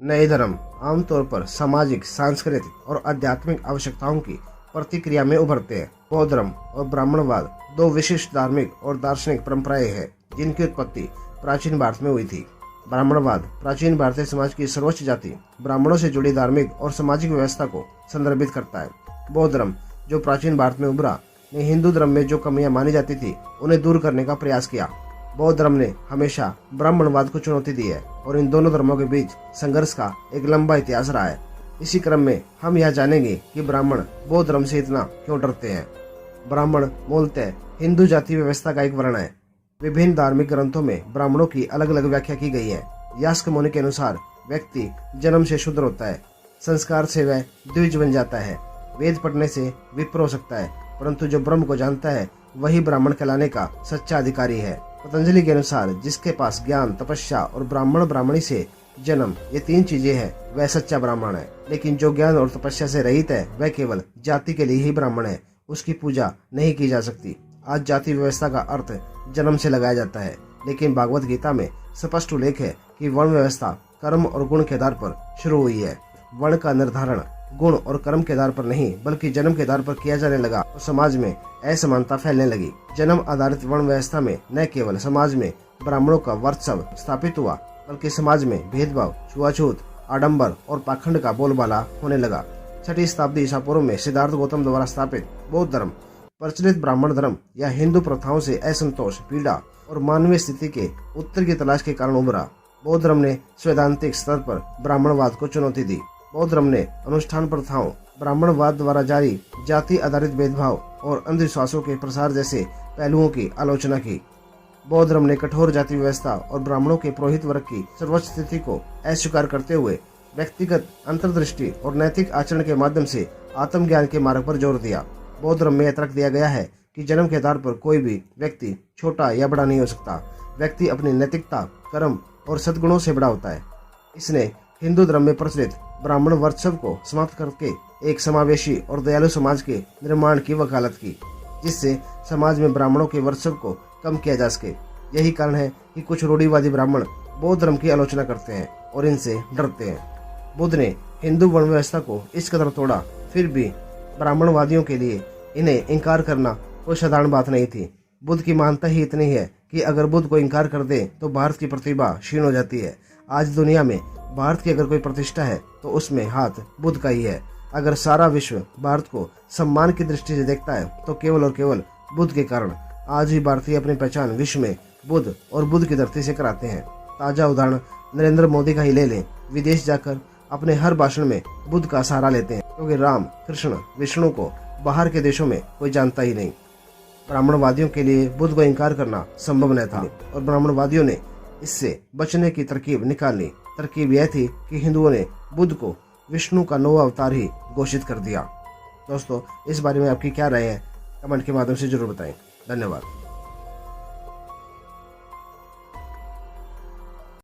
नए धर्म आमतौर पर सामाजिक, सांस्कृतिक और आध्यात्मिक आवश्यकताओं की प्रतिक्रिया में उभरते हैं। बौद्ध धर्म और ब्राह्मणवाद दो विशिष्ट धार्मिक और दार्शनिक परंपराएं हैं जिनकी उत्पत्ति प्राचीन भारत में हुई थी। ब्राह्मणवाद प्राचीन भारतीय समाज की सर्वोच्च जाति ब्राह्मणों से जुड़ी धार्मिक और सामाजिक व्यवस्था को संदर्भित करता है। बौद्ध धर्म जो प्राचीन भारत में उभरा ने हिंदू धर्म में जो कमियां मानी जाती थी उन्हें दूर करने का प्रयास किया। बौद्ध धर्म ने हमेशा ब्राह्मणवाद को चुनौती दी है और इन दोनों धर्मों के बीच संघर्ष का एक लंबा इतिहास रहा है। इसी क्रम में हम यह जानेंगे कि ब्राह्मण बौद्ध धर्म से इतना क्यों डरते हैं। ब्राह्मण मूलतः हिंदू जाति व्यवस्था का एक वर्ण है। विभिन्न धार्मिक ग्रंथों में ब्राह्मणों की अलग अलग व्याख्या की गई है। यास्क मुनि के अनुसार व्यक्ति जन्म से शूद्र होता है, संस्कार से वह द्विज बन जाता है, वेद पढ़ने से विप्र हो सकता है, परंतु जो ब्रह्म को जानता है वही ब्राह्मण कहलाने का सच्चा अधिकारी है। पतंजलि के अनुसार जिसके पास ज्ञान, तपस्या और ब्राह्मण ब्राह्मणी से जन्म ये तीन चीजें हैं वह सच्चा ब्राह्मण है। लेकिन जो ज्ञान और तपस्या से रहित है वह केवल जाति के लिए ही ब्राह्मण है, उसकी पूजा नहीं की जा सकती। आज जाति व्यवस्था का अर्थ जन्म से लगाया जाता है, लेकिन भागवत गीता में स्पष्ट उल्लेख है कि वर्ण व्यवस्था कर्म और गुण के आधार पर शुरू हुई है। वर्ण का निर्धारण गुण और कर्म के आधार पर नहीं बल्कि जन्म के आधार पर किया जाने लगा तो समाज में असमानता फैलने लगी। जन्म आधारित वर्ण व्यवस्था में न केवल समाज में ब्राह्मणों का वर्चस्व स्थापित हुआ बल्कि समाज में भेदभाव, छुआछूत, आडंबर और पाखंड का बोलबाला होने लगा। 6वीं शताब्दी ईसा पूर्व में सिद्धार्थ गौतम द्वारा स्थापित बौद्ध धर्म प्रचलित ब्राह्मण धर्म या हिंदू प्रथाओं से असंतोष, पीड़ा और मानवीय स्थिति के उत्तर की तलाश के कारण उभरा। बौद्ध धर्म ने सैद्धांतिक स्तर पर ब्राह्मणवाद को चुनौती दी। बौद्ध धर्म ने अनुष्ठान प्रथाओं, ब्राह्मणवाद द्वारा जारी जाति आधारित भेदभाव और अंधविश्वासों के प्रसार जैसे पहलुओं की आलोचना की। बौद्ध धर्म ने कठोर जाति व्यवस्था और ब्राह्मणों के पुरोहित वर्ग की सर्वोच्च स्थिति को अस्वीकार करते हुए व्यक्तिगत अंतर्दृष्टि और नैतिक आचरण के माध्यम से आत्मज्ञान के मार्ग पर जोर दिया। बौद्ध धर्म में यह तर्क दिया गया है कि जन्म के आधार पर कोई भी व्यक्ति छोटा या बड़ा नहीं हो सकता। व्यक्ति अपनी नैतिकता, कर्म और सद्गुणों से बड़ा होता है। इसने हिंदू धर्म में प्रचलित ब्राह्मण वर्चस्व को समाप्त करके एक समावेशी और दयालु समाज के निर्माण की वकालत की, जिससे समाज में ब्राह्मणों के वर्चस्व को कम किया जा सके। यही कारण है कि कुछ रूढ़िवादी ब्राह्मण बौद्ध धर्म की आलोचना करते हैं और इनसे डरते हैं। बुद्ध ने हिंदू वर्ण व्यवस्था को इस कदर तोड़ा, फिर भी ब्राह्मणवादियों के लिए इन्हें इनकार करना कोई साधारण बात नहीं थी। बुद्ध की मान्यता ही इतनी है कि अगर बुद्ध को इनकार कर दे तो भारत की प्रतिभा क्षीण हो जाती है। आज दुनिया में भारत की अगर कोई प्रतिष्ठा है तो उसमें हाथ बुद्ध का ही है। अगर सारा विश्व भारत को सम्मान की दृष्टि से देखता है तो केवल और केवल बुद्ध के कारण। आज भी भारतीय अपनी पहचान विश्व में बुद्ध और बुद्ध की धरती से कराते हैं। ताजा उदाहरण नरेंद्र मोदी का ही ले लें। विदेश जाकर अपने हर भाषण में बुद्ध का सहारा लेते हैं, क्योंकि राम, कृष्ण, विष्णु को बाहर के देशों में कोई जानता ही नहीं। ब्राह्मणवादियों के लिए बुद्ध को इनकार करना संभव न था और ब्राह्मणवादियों ने इससे बचने की तरकीब निकाली। तरकीब यह थी कि हिंदुओं ने बुद्ध को विष्णु का नौवां अवतार ही घोषित कर दिया। दोस्तों, इस बारे में आपकी क्या राय है कमेंट के माध्यम से जरूर बताएं। धन्यवाद।